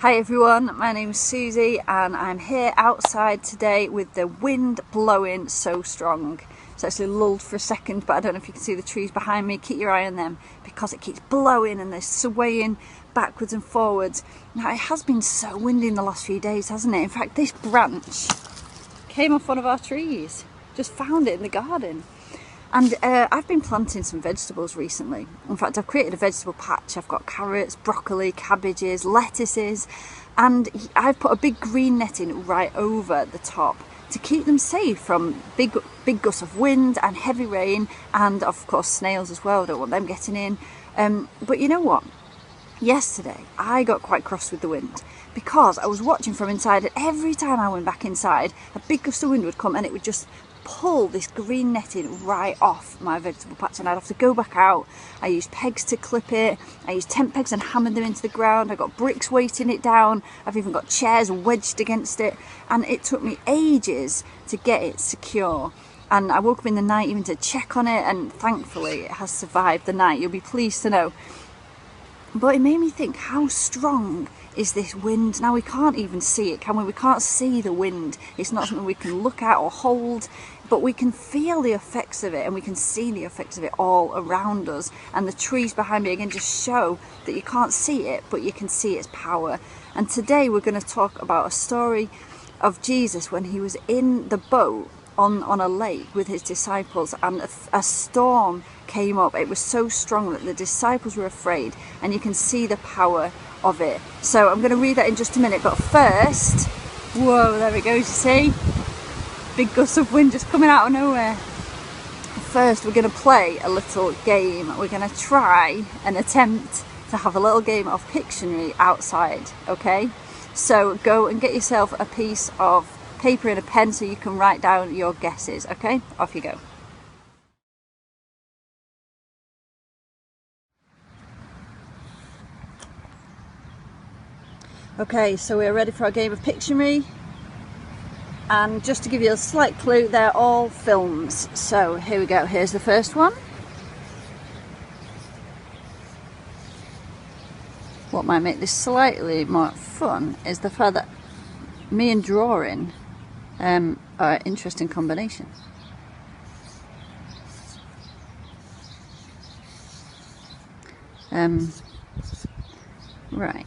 Hi everyone, my name's Susie and I'm here outside today with the wind blowing so strong. It's actually lulled for a second, but I don't know if you can see the trees behind me. Keep your eye on them because it keeps blowing and they're swaying backwards and forwards. Now it has been so windy in the last few days, hasn't it? In fact, this branch came off one of our trees. Just found it in the garden. And I've been planting some vegetables recently. In fact, I've created a vegetable patch. I've got carrots, broccoli, cabbages, lettuces, and I've put a big green netting right over the top to keep them safe from big gusts of wind and heavy rain, and of course snails as well. I don't want them getting in. But you know what? Yesterday, I got quite cross with the wind because I was watching from inside, and every time I went back inside, a big gust of wind would come and it would just pull this green netting right off my vegetable patch, and I'd have to go back out. I used pegs to clip it, I used tent pegs and hammered them into the ground, I got bricks weighting it down, I've even got chairs wedged against it, and it took me ages to get it secure. And I woke up in the night even to check on it, and thankfully it has survived the night, you'll be pleased to know. But it made me think, how strong is this wind? Now we can't even see it, can we? We can't see the wind. It's not something we can look at or hold, but we can feel the effects of it, and we can see the effects of it all around us. And the trees behind me again just show that you can't see it, but you can see its power. And today we're going to talk about a story of Jesus when he was in the boat on a lake with his disciples, and a storm came up. It was so strong that the disciples were afraid, and you can see the power of it. So I'm going to read that in just a minute, but first, whoa, there it goes, you see? Big gust of wind just coming out of nowhere. First, we're going to play a little game. We're going to try and attempt to have a little game of Pictionary outside, okay? So go and get yourself a piece of paper and a pen so you can write down your guesses, okay? Off you go. Okay, so we're ready for our game of Pictionary. And just to give you a slight clue, they're all films. So here we go, here's the first one. What might make this slightly more fun is the fact that me and drawing are an interesting combination. Right,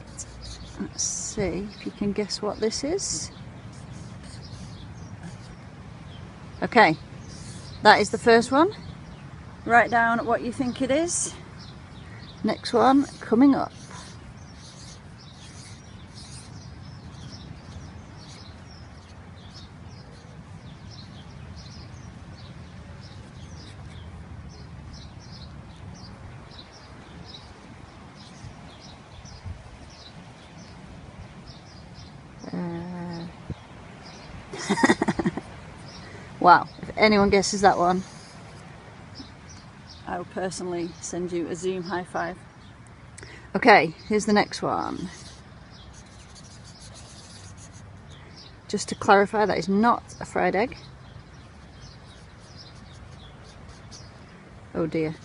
let's see if you can guess what this is. Okay, that is the first one. Write down what you think it is. Next one coming up. Wow, if anyone guesses that one, I will personally send you a Zoom high five. Okay, here's the next one. Just to clarify, that is not a fried egg. Oh dear.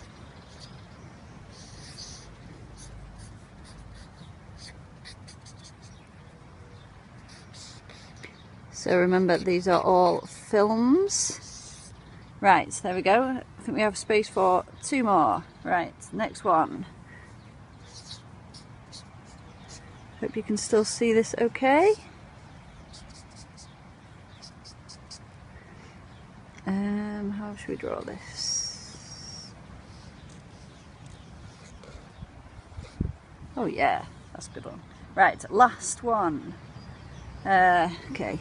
So remember, these are all films. Right, there we go. I think we have space for two more. Right, next one. Hope you can still see this okay. How should we draw this? Oh yeah, that's a good one. Right, last one. Okay.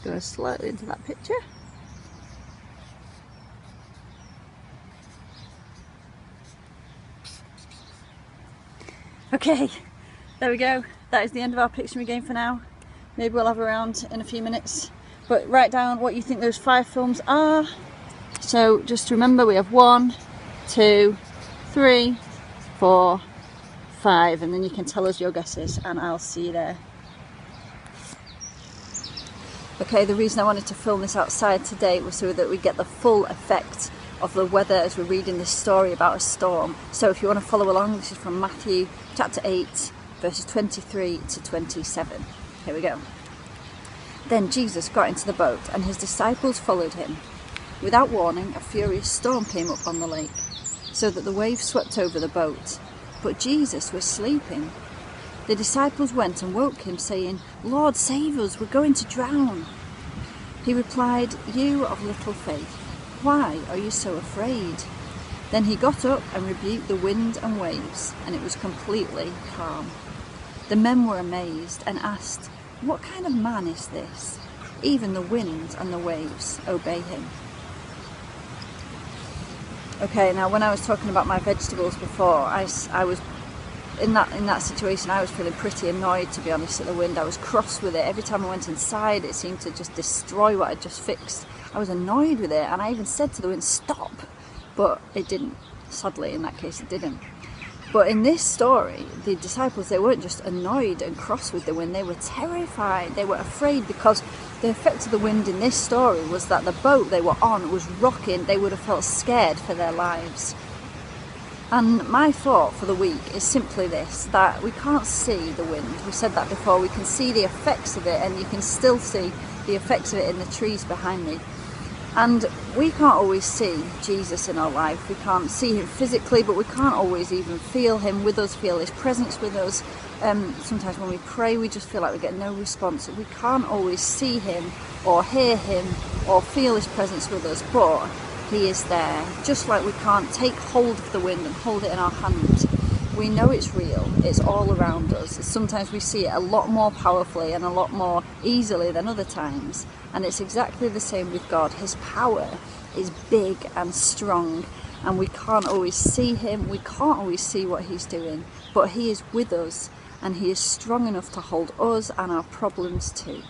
Go slightly into that picture. Okay, there we go. That is the end of our Pictionary game for now. Maybe we'll have a round in a few minutes. But write down what you think those 5 films are. So just remember, we have 1, 2, 3, 4, 5, and then you can tell us your guesses, and I'll see you there. Okay, the reason I wanted to film this outside today was so that we get the full effect of the weather as we're reading this story about a storm. So if you want to follow along, this is from Matthew chapter 8, verses 23 to 27. Here we go. Then Jesus got into the boat and his disciples followed him. Without warning, a furious storm came up on the lake, so that the waves swept over the boat. But Jesus was sleeping. The disciples went and woke him, saying, "Lord, save us, we're going to drown." He replied, "You of little faith, why are you so afraid?" Then he got up and rebuked the wind and waves, and it was completely calm. The men were amazed and asked, "What kind of man is this? Even the wind and the waves obey him." Okay, now when I was talking about my vegetables before, I was in that situation. I was feeling pretty annoyed, to be honest, at the wind. I was cross with it. Every time I went inside, it seemed to just destroy what I'd just fixed. I was annoyed with it, and I even said to the wind, "Stop," but it didn't. Sadly, in that case, it didn't. But in this story, the disciples, they weren't just annoyed and cross with the wind, they were terrified, they were afraid, because the effect of the wind in this story was that the boat they were on was rocking. They would have felt scared for their lives. And my thought for the week is simply this, that we can't see the wind. We said that before. We can see the effects of it, and you can still see the effects of it in the trees behind me. And we can't always see Jesus in our life. We can't see him physically, but we can't always even feel him with us, feel his presence with us. Sometimes when we pray, we just feel like we get no response. We can't always see him or hear him or feel his presence with us, but he is there. Just like we can't take hold of the wind and hold it in our hand. We know it's real, it's all around us. Sometimes we see it a lot more powerfully and a lot more easily than other times. And it's exactly the same with God. His power is big and strong, and we can't always see him, we can't always see what he's doing, but he is with us, and he is strong enough to hold us and our problems too.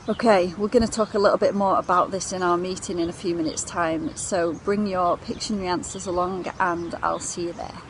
Okay, we're going to talk a little bit more about this in our meeting in a few minutes' time, so bring your Pictionary answers along and I'll see you there.